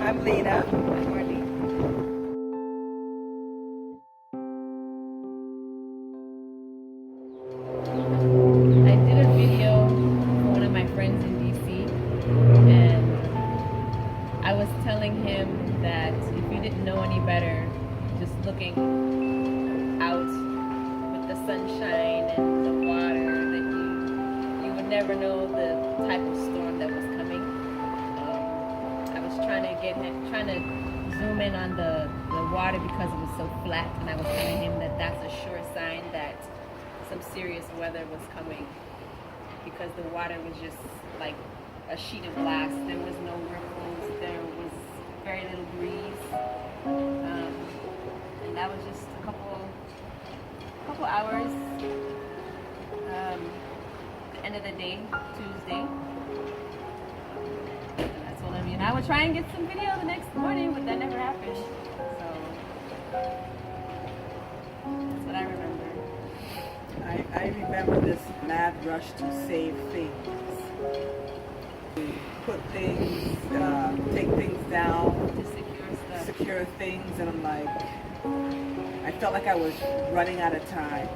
I'm Lena. I'm Arlene. I did a video for one of my friends in DC, and I was telling him that if you didn't know any better, just looking out with the sunshine and the water, that you would never know the type of storm that was coming. I was trying to zoom in on the water because it was so flat, and I was telling him that that's a sure sign that some serious weather was coming, because the water was just like a sheet of glass. There was no ripples, there was very little breeze, and that was just a couple hours. The end of the day, Tuesday. And I told him, I would try and get some video the next morning, but that never happened. So that's what I remember. I remember this mad rush to save things, to put things, take things down, To secure things, and I'm like, I felt like I was running out of time,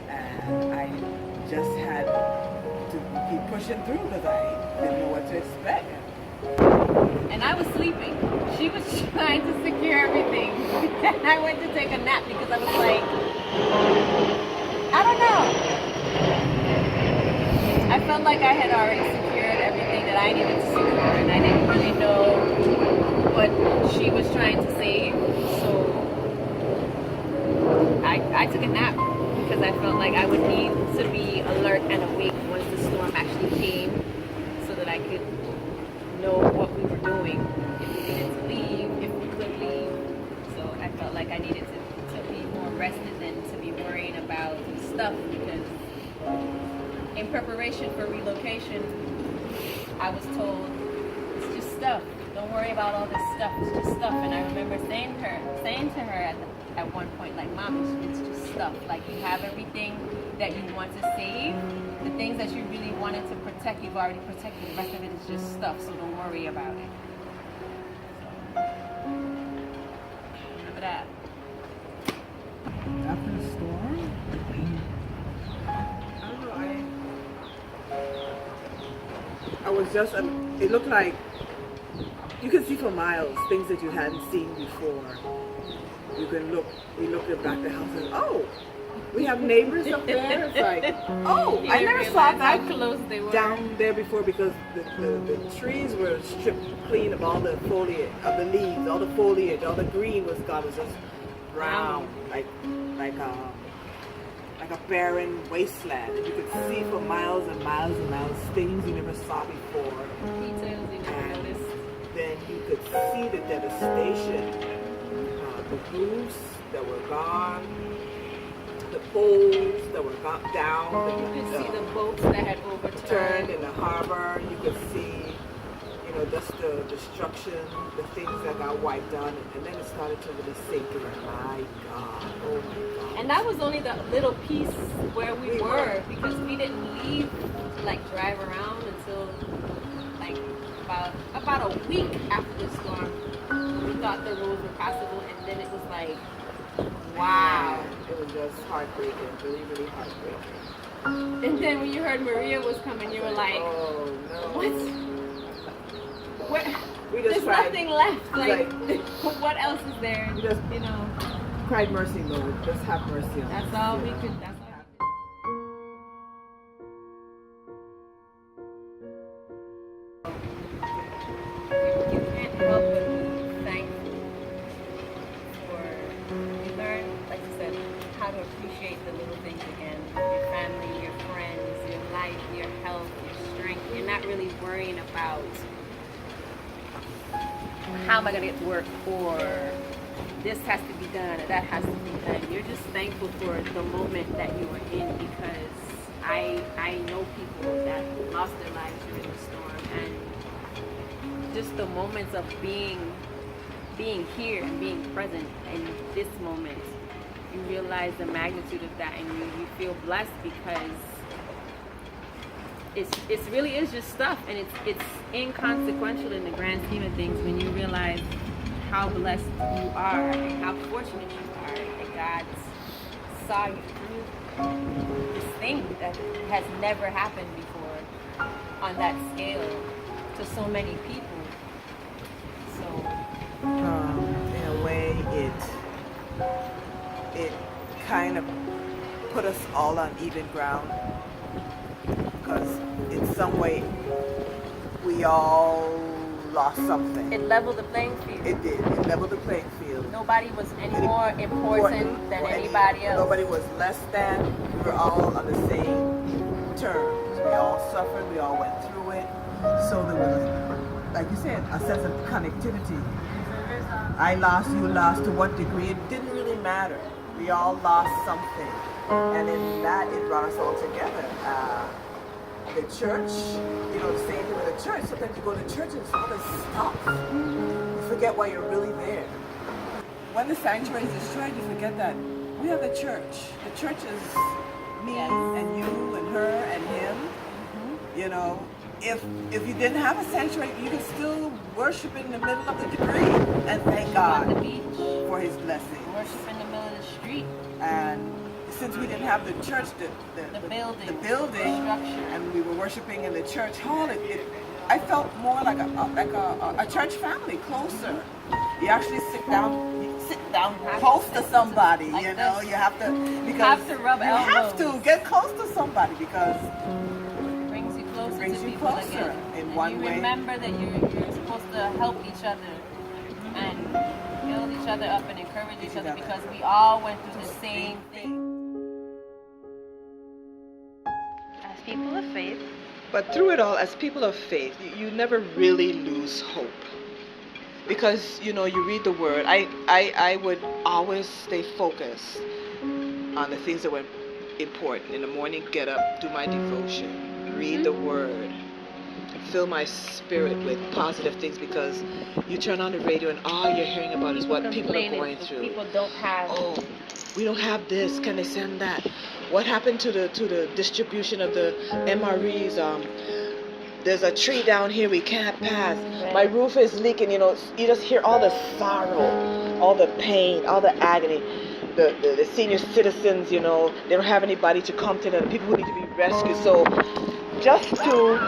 and I just had to keep pushing through because I didn't know what to expect. And I was sleeping. She was trying to secure everything. And I went to take a nap because I was like, I don't know. I felt like I had already secured everything that I needed to secure, and I didn't really know what she was trying to save. So I took a nap because I felt like I would need to be alert and awake once the storm actually came, so that I could know what we were doing, if we needed to leave, if we could leave. So I felt like I needed to be more rested than to be worrying about stuff, because in preparation for relocation, I was told, it's just stuff. Don't worry about all this stuff. It's just stuff. And I remember saying to her at one point, like, Mom, it's just stuff. Like, you have everything that you want to save. The things that you really wanted to protect, you've already protected. The rest of it is just stuff, so don't worry about it. So, remember that. After the storm, I don't know, I was just, it looked like you could see for miles things that you hadn't seen before. You look back at the house and, oh, we have neighbors up there. It's like, oh, I never saw that close they were down there before, because the trees were stripped clean of all the foliage, of the leaves, all the foliage, all the green was gone. It was just brown, like a barren wasteland. And you could see for miles and miles and miles things you never saw before. details you never noticed. Then you could see the devastation, the roofs that were gone, the poles that were down. You could see the boats that had overturned in the harbor. You could see, just the destruction, the things that got wiped out, and then it started to really sink in. My God, oh my God. And that was only the little piece where we were, because we didn't leave to like drive around until like about a week after the storm. We thought the roads were passable, and then it was like, wow. It was just heartbreaking, really, really heartbreaking. And then when you heard Maria was coming, you were like, oh no. what? We just There's cried. nothing left. Like, what else is there? We just, cried mercy, Lord. Just have mercy on us. That's all we could. That's all. You can't help but be thankful for, you learn, like you said, how to appreciate the little things again. Your family, your friends, your life, your health, your strength. You're not really worrying about how am I going to get to work, or this has to be done, or that has to be done. You're just thankful for the moment that you were in, because I know people that lost their lives during the storm, and just the moments of being here and being present in this moment, you realize the magnitude of that, and you feel blessed, because it's really is just stuff, and it's inconsequential in the grand scheme of things when you realize how blessed you are and how fortunate you are that God saw you through this thing that has never happened before on that scale to so many people. So In a way, it kind of put us all on even ground, because in some way we all lost something. it leveled the playing field. It did. It leveled the playing field. Nobody was any more important than anybody else. Nobody was less than. We were all on the same terms. We all suffered. We all went through it. So there was, like you said, a sense of connectivity. I lost, you lost. To what degree? It didn't really matter. We all lost something, and in that, it brought us all together. The church, the same thing with the church. Sometimes you go to church and it's all this stuff. You forget why you're really there. When the sanctuary is destroyed, you forget that we have the church. The church is me and you and her and him. If you didn't have a sanctuary, you could still worship in the middle of the debris and thank God on the beach, for His blessing. worship in the middle of the street. And since we didn't have the church, the building, structure, and we were worshiping in the church hall, I felt more like a church family, closer. You actually sit down close to somebody. Like you this. have to You have to rub elbows. You have to get close to somebody because it brings you closer brings to you people closer again. in And one you way. remember that you're supposed to help each other and build each other up and encourage each other because we all went through the same thing. As people of faith. But through it all, as people of faith, you never really lose hope. Because, you read the Word. I would always stay focused on the things that were important. In the morning, get up, do my devotion, read the Word, fill my spirit with positive things, because you turn on the radio and all you're hearing about is what people are going through. People don't have. Oh, we don't have this. Can they send that? What happened to the distribution of the MREs? There's a tree down here we can't pass. My roof is leaking. You just hear all the sorrow, all the pain, all the agony. The senior citizens, they don't have anybody to come to them. People who need to be rescued. So just to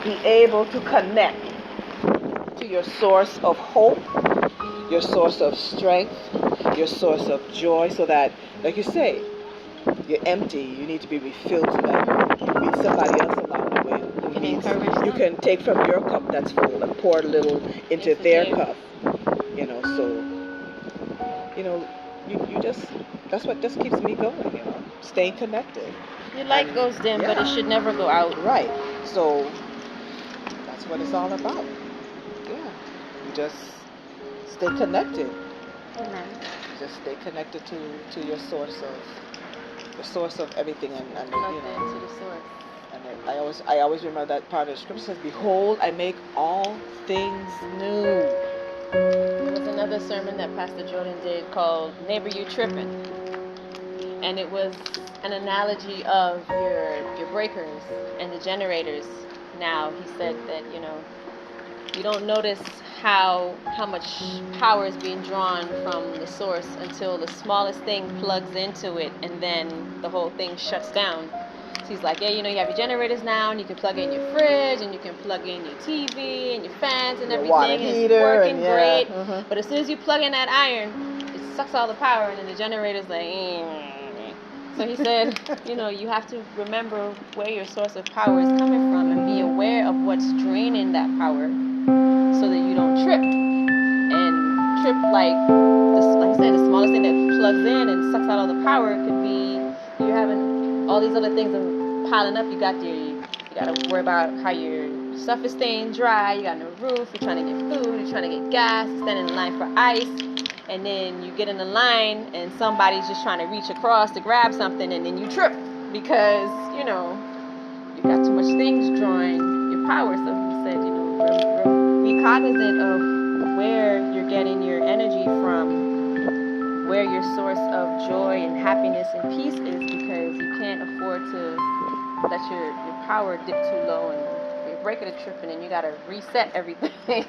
be able to connect to your source of hope, your source of strength, your source of joy, so that, like you say, you're empty, you need to be refilled, so that you meet somebody else along the way who needs. You can take from your cup that's full and pour a little into their cup. So you just, that's what just keeps me going, staying connected. Your light goes dim, but it should never go out. Right. So that's what it's all about. Yeah. You just stay connected. Amen. Just stay connected to your source of everything, and Plug into the source. And I always remember that part of the scripture says, "Behold, I make all things new." There was another sermon that Pastor Jordan did called "Neighbor, You Trippin'," and it was an analogy of your breakers and the generators. Now he said that you don't notice how much power is being drawn from the source until the smallest thing plugs into it, and then the whole thing shuts down. So he's like, you have your generators now, and you can plug in your fridge, and you can plug in your TV and your fans and everything, water and heater, it's working and great. Mm-hmm. But as soon as you plug in that iron, it sucks all the power, and then the generator's like. So he said, you have to remember where your source of power is coming from, and be aware of what's draining that power, so that you don't trip. And trip like I said, the smallest thing that plugs in and sucks out all the power could be you're having all these other things piling up. You got to worry about how your stuff is staying dry. You got no roof. You're trying to get food. You're trying to get gas. You're standing in line for ice. And then you get in the line and somebody's just trying to reach across to grab something, and then you trip because, you got too much things drawing your power. So he said, be cognizant of where you're getting your energy from, where your source of joy and happiness and peace is, because you can't afford to let your power dip too low and your breaker to trip, and then you gotta reset everything.